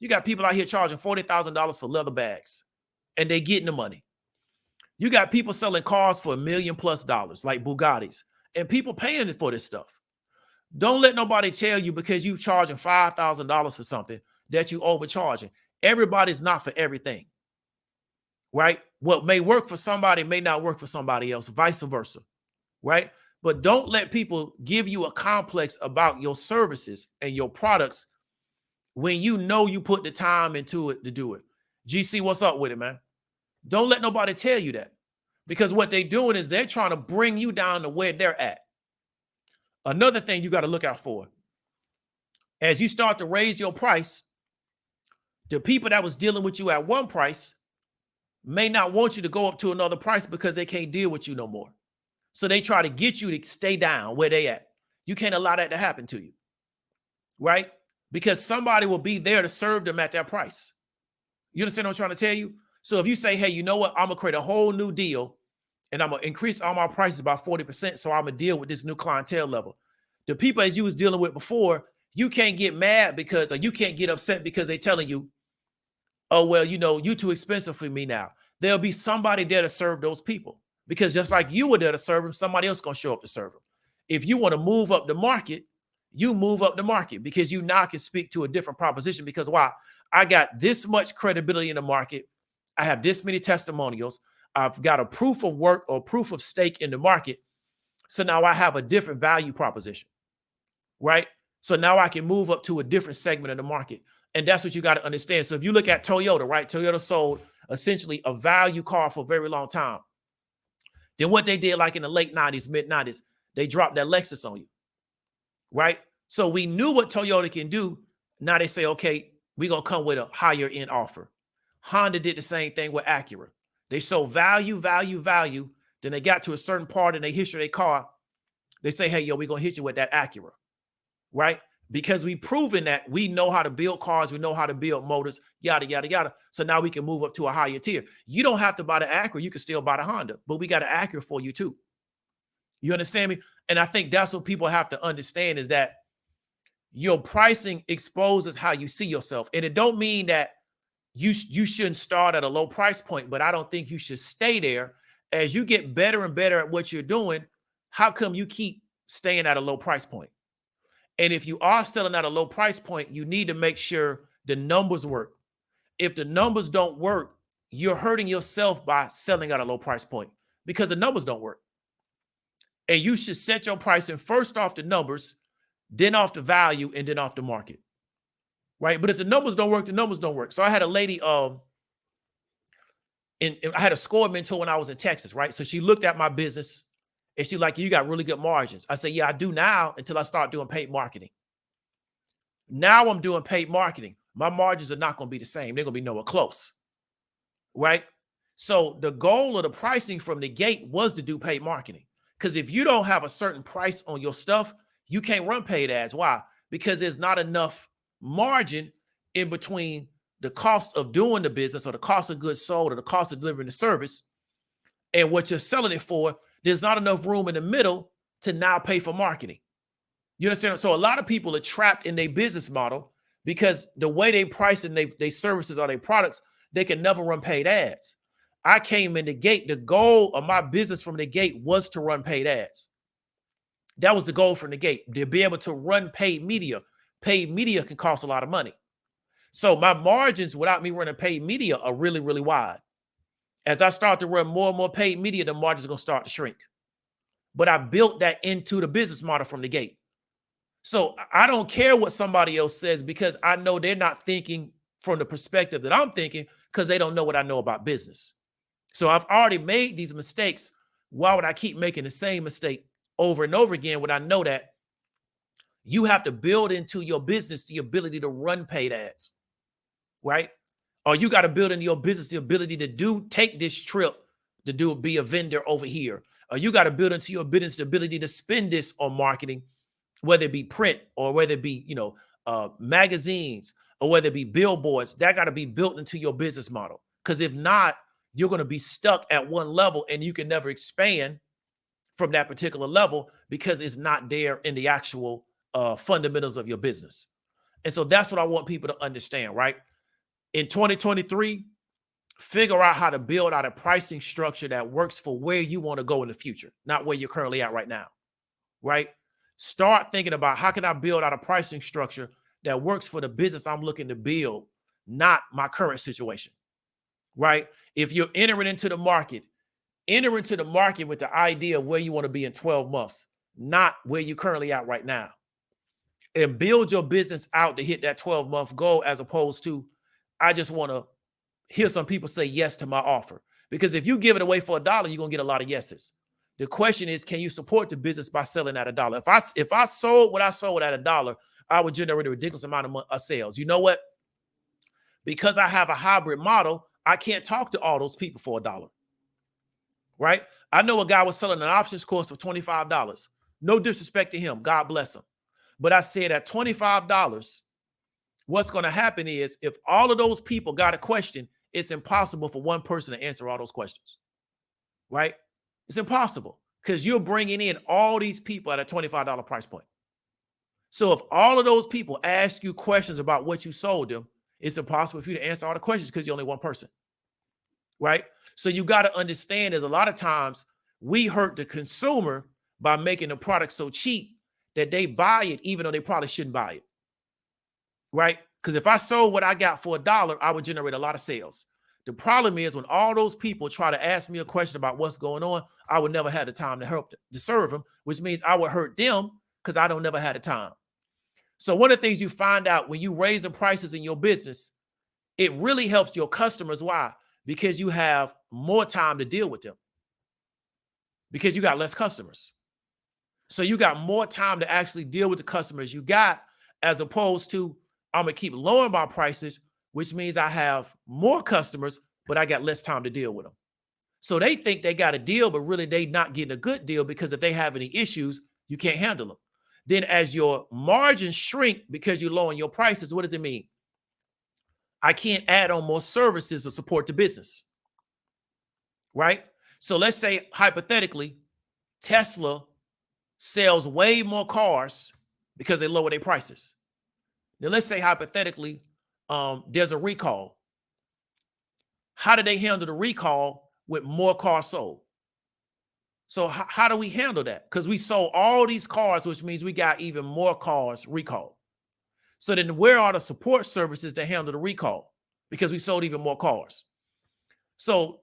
You got people out here charging $40,000 for leather bags, and they getting the money. You got people selling cars for $1 million plus, like Bugattis, and people paying for this stuff. Don't let nobody tell you because you charging $5,000 for something that you overcharging. Everybody's not for everything, right? What may work for somebody may not work for somebody else, vice versa, right? But don't let people give you a complex about your services and your products when you know you put the time into it to do it. GC, what's up with it, man? Don't let nobody tell you that, because what they're doing is they're trying to bring you down to where they're at. Another thing you got to look out for, as you start to raise your price, the people that was dealing with you at one price may not want you to go up to another price because they can't deal with you no more. So they try to get you to stay down where they at. You can't allow that to happen to you, right? Because somebody will be there to serve them at that price. You understand what I'm trying to tell you? So if you say, hey, you know what? I'm going to create a whole new deal and I'm going to increase all my prices by 40%. So I'm going to deal with this new clientele level. The people as you was dealing with before, you can't get mad because, or you can't get upset because they're telling you, oh, well, you know, you're too expensive for me now. There'll be somebody there to serve those people, because just like you were there to serve them, somebody else going to show up to serve them. If you want to move up the market, you move up the market, because you now can speak to a different proposition. Because why? I got this much credibility in the market. I have this many testimonials. I've got a proof of work or proof of stake in the market. So now I have a different value proposition, right? So now I can move up to a different segment of the market. And that's what you got to understand. So if you look at Toyota, right? Toyota sold essentially a value car for a very long time. Then what they did, like in the late 90s, mid 90s, they dropped that Lexus on you, right? So we knew what Toyota can do. Now they say, okay, we're going to come with a higher end offer. Honda did the same thing with Acura. They sold value. Then they got to a certain part in their history of their car. They say, hey, yo, we're going to hit you with that Acura, right? Because we've proven that we know how to build cars. We know how to build motors, yada, yada, yada. So now we can move up to a higher tier. You don't have to buy the Acura. You can still buy the Honda, but we got an Acura for you too. You understand me? And I think that's what people have to understand, is that your pricing exposes how you see yourself. And it don't mean that you shouldn't start at a low price point, but I don't think you should stay there. As you get better and better at what you're doing, how come you keep staying at a low price point? And if you are selling at a low price point, you need to make sure the numbers work. If the numbers don't work, you're hurting yourself by selling at a low price point, because the numbers don't work. And you should set your pricing first off the numbers, then off the value, and then off the market, right? But if the numbers don't work, the numbers don't work. So I had a lady, I had a score mentor when I was in Texas, right? So she looked at my business and she's like, you got really good margins. I said, yeah, I do now, until I start doing paid marketing. Now I'm doing paid marketing. My margins are not going to be the same. They're going to be nowhere close, right? So the goal of the pricing from the gate was to do paid marketing. Because if you don't have a certain price on your stuff, you can't run paid ads. Why? Because there's not enough margin in between the cost of doing the business, or the cost of goods sold, or the cost of delivering the service, and what you're selling it for. There's not enough room in the middle to now pay for marketing. You understand? So a lot of people are trapped in their business model, because the way they price and they services or their products, they can never run paid ads. I came in the gate. The goal of my business from the gate was to run paid ads. That was the goal from the gate, to be able to run paid media. Paid media can cost a lot of money. So my margins without me running paid media are really, really wide. As I start to run more and more paid media, the margins are going to start to shrink. But I built that into the business model from the gate. So I don't care what somebody else says, because I know they're not thinking from the perspective that I'm thinking, because they don't know what I know about business. So I've already made these mistakes. Why would I keep making the same mistake over and over again when I know that you have to build into your business the ability to run paid ads, right? Or you got to build into your business the ability to take this trip to be a vendor over here. Or you got to build into your business the ability to spend this on marketing, whether it be print or whether it be, magazines, or whether it be billboards. That got to be built into your business model. Because if not, you're going to be stuck at one level and you can never expand from that particular level, because it's not there in the actual fundamentals of your business. And so that's what I want people to understand, right? In 2023, figure out how to build out a pricing structure that works for where you want to go in the future, not where you're currently at right now, right? Start thinking about how can I build out a pricing structure that works for the business I'm looking to build, not my current situation, right? If you're entering into the market, enter into the market with the idea of where you want to be in 12 months, not where you're currently at right now. And build your business out to hit that 12-month goal, as opposed to, I just want to hear some people say yes to my offer. Because if you give it away for $1, you're going to get a lot of yeses. The question is, can you support the business by selling at $1? If I sold what I sold at $1, I would generate a ridiculous amount of sales. You know what? Because I have a hybrid model, I can't talk to all those people for $1. Right? I know a guy was selling an options course for $25. No disrespect to him. God bless him. But I said at $25, what's going to happen is if all of those people got a question, it's impossible for one person to answer all those questions. Right? It's impossible because you're bringing in all these people at a $25 price point. So if all of those people ask you questions about what you sold them, it's impossible for you to answer all the questions because you're only one person. Right? So you got to understand, there's a lot of times we hurt the consumer by making the product so cheap that they buy it even though they probably shouldn't buy it. Right? Because if I sold what I got for $1, I would generate a lot of sales. The problem is when all those people try to ask me a question about what's going on, I would never have the time to help to serve them, which means I would hurt them because I don't never have the time. So one of the things you find out when you raise the prices in your business, it really helps your customers. Why? Because you have more time to deal with them because you got less customers. So you got more time to actually deal with the customers you got, as opposed to I'm going to keep lowering my prices, which means I have more customers, but I got less time to deal with them. So they think they got a deal, but really they not getting a good deal because if they have any issues, you can't handle them. Then as your margins shrink because you're lowering your prices, what does it mean? I can't add on more services to support the business, right? So let's say hypothetically, Tesla sells way more cars because they lower their prices. Now let's say hypothetically, there's a recall. How do they handle the recall with more cars sold? So how do we handle that? Because we sold all these cars, which means we got even more cars recalled. So then where are the support services that handle the recall? Because we sold even more cars. So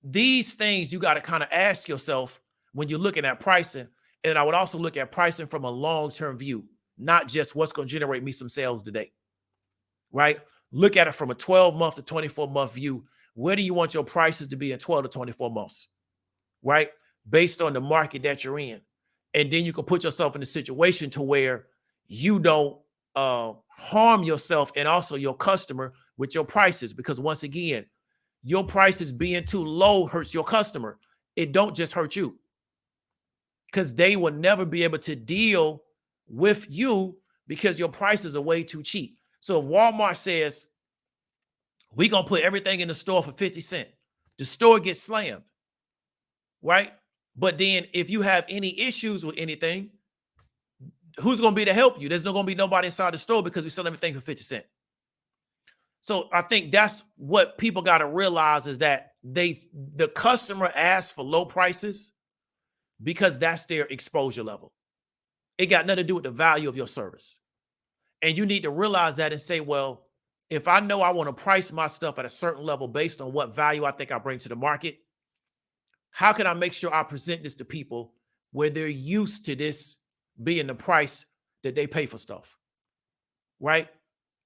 these things you got to kind of ask yourself when you're looking at pricing. And I would also look at pricing from a long-term view, not just what's going to generate me some sales today, right? Look at it from a 12-month to 24-month view. Where do you want your prices to be in 12 to 24 months, right? Based on the market that you're in. And then you can put yourself in a situation to where you don't harm yourself and also your customer with your prices. Because once again, your prices being too low hurts your customer. It don't just hurt you, because they will never be able to deal with you because your prices are way too cheap. So if Walmart says, we're going to put everything in the store for 50 cents, the store gets slammed, right? But then if you have any issues with anything, who's going to be to help you? There's not going to be nobody inside the store because we sell everything for 50 cents. So I think that's what people got to realize, is that the customer asks for low prices because that's their exposure level. It got nothing to do with the value of your service. And you need to realize that and say, well, if I know I want to price my stuff at a certain level based on what value I think I bring to the market, how can I make sure I present this to people where they're used to this being the price that they pay for stuff, right?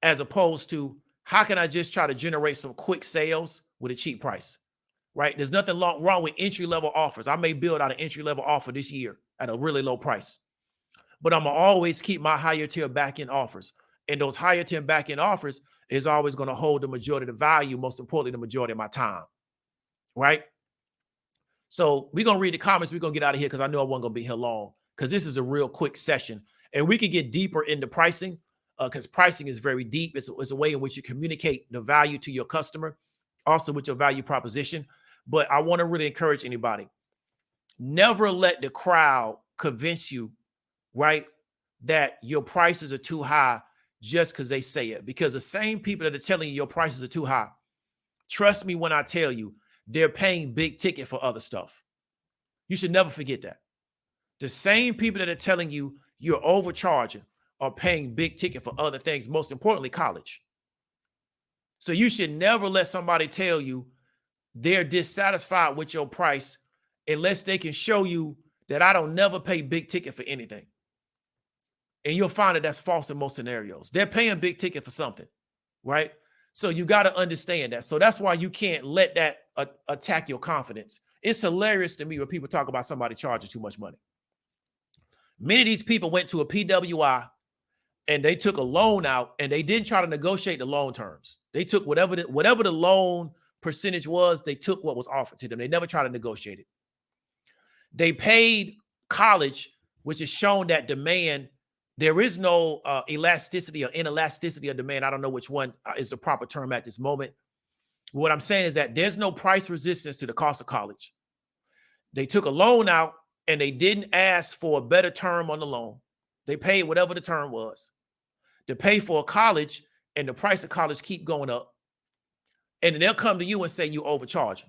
As opposed to, how can I just try to generate some quick sales with a cheap price, right? There's nothing wrong with entry-level offers. I may build out an entry-level offer this year at a really low price, but I'm going to always keep my higher tier back-end offers. And those higher tier back-end offers is always going to hold the majority of the value, most importantly, the majority of my time, right? So we're going to read the comments. We're going to get out of here because I know I wasn't going to be here long, because this is a real quick session. And we can get deeper into pricing because pricing is very deep. It's a way in which you communicate the value to your customer, also with your value proposition. But I want to really encourage anybody, never let the crowd convince you, right, that your prices are too high just because they say it. Because the same people that are telling you your prices are too high, trust me when I tell you, they're paying big ticket for other stuff. You should never forget that. The same people that are telling you you're overcharging are paying big ticket for other things, most importantly, college. So you should never let somebody tell you they're dissatisfied with your price unless they can show you that I don't never pay big ticket for anything. And you'll find that that's false in most scenarios. They're paying big ticket for something, right? So you got to understand that. So that's why you can't let that attack your confidence. It's hilarious to me when people talk about somebody charging too much money. Many of these people went to a PWI and they took a loan out and they didn't try to negotiate the loan terms. They took whatever the loan percentage was, they took what was offered to them. They never tried to negotiate it. They paid college, which has shown that demand, there is no elasticity or inelasticity of demand. I don't know which one is the proper term at this moment. What I'm saying is that there's no price resistance to the cost of college. They took a loan out and they didn't ask for a better term on the loan. They paid whatever the term was. To pay for a college, and the price of college keep going up. And then they'll come to you and say you overcharging.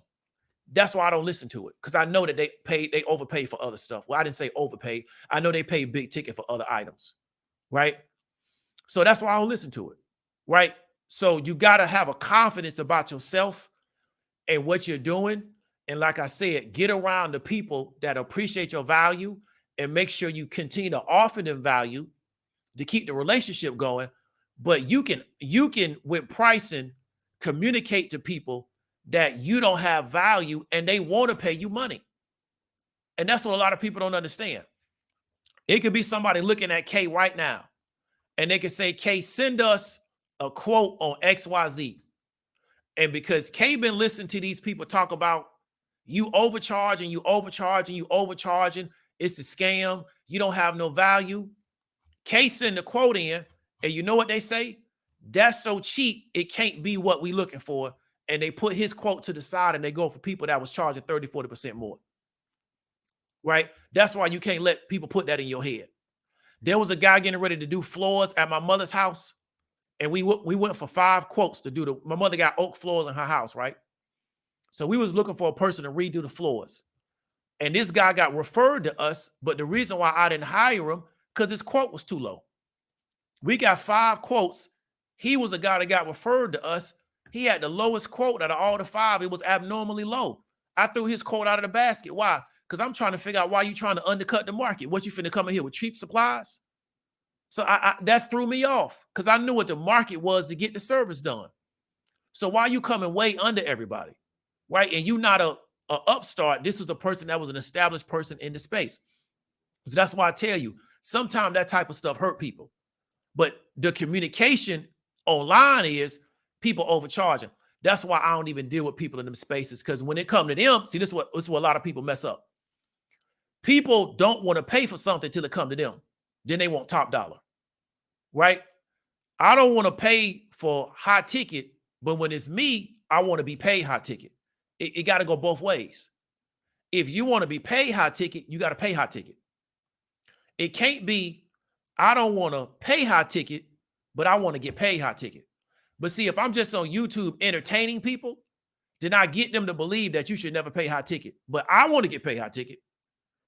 That's why I don't listen to it, because I know that they overpay for other stuff. Well, I didn't say overpay. I know they pay big ticket for other items, right? So that's why I don't listen to it, right? So you got to have a confidence about yourself and what you're doing. And like I said, get around the people that appreciate your value and make sure you continue to offer them value to keep the relationship going. But you can with pricing, communicate to people that you don't have value and they want to pay you money. And that's what a lot of people don't understand. It could be somebody looking at K right now and they can say, K, send us a quote on XYZ. And because K been listening to these people talk about you overcharging, it's a scam, you don't have no value. K send the quote in, and you know what they say? That's so cheap, it can't be what we looking for. And they put his quote to the side and they go for people that was charging 30, 40% more. Right? That's why you can't let people put that in your head. There was a guy getting ready to do floors at my mother's house. And we went for 5 quotes to do my mother got oak floors in her house, right? So we was looking for a person to redo the floors. And this guy got referred to us, but the reason why I didn't hire him, because his quote was too low. We got 5 quotes. He was a guy that got referred to us. He had the lowest quote out of all the 5. It was abnormally low. I threw his quote out of the basket. Why? Because I'm trying to figure out why you trying to undercut the market. What, you finna come in here with cheap supplies? So that threw me off because I knew what the market was to get the service done. So why you coming way under everybody, right? And you not a upstart. This was a person that was an established person in the space. So that's why I tell you, sometimes that type of stuff hurt people. But the communication online is people overcharging. That's why I don't even deal with people in them spaces, because when it comes to them, see, this is what a lot of people mess up. People don't want to pay for something till it come to them. Then they want top dollar, right? I don't want to pay for high ticket, but when it's me, I want to be paid high ticket. It got to go both ways. If you want to be paid high ticket, you got to pay high ticket. It can't be, I don't want to pay high ticket, but I want to get paid high ticket. But see, if I'm just on YouTube entertaining people, then I get them to believe that you should never pay high ticket. But I want to get paid high ticket.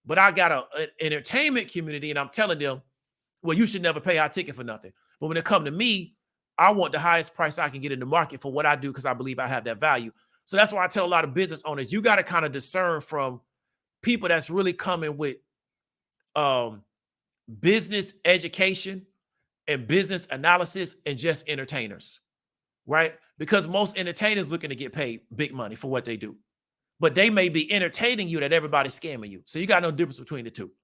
But I got an entertainment community and I'm telling them, well, you should never pay high ticket for nothing. But when it comes to me, I want the highest price I can get in the market for what I do, because I believe I have that value. So that's why I tell a lot of business owners, you got to kind of discern from people that's really coming with business education and business analysis and just entertainers, right? Because most entertainers looking to get paid big money for what they do. But they may be entertaining you that everybody's scamming you. So you got no difference between the two.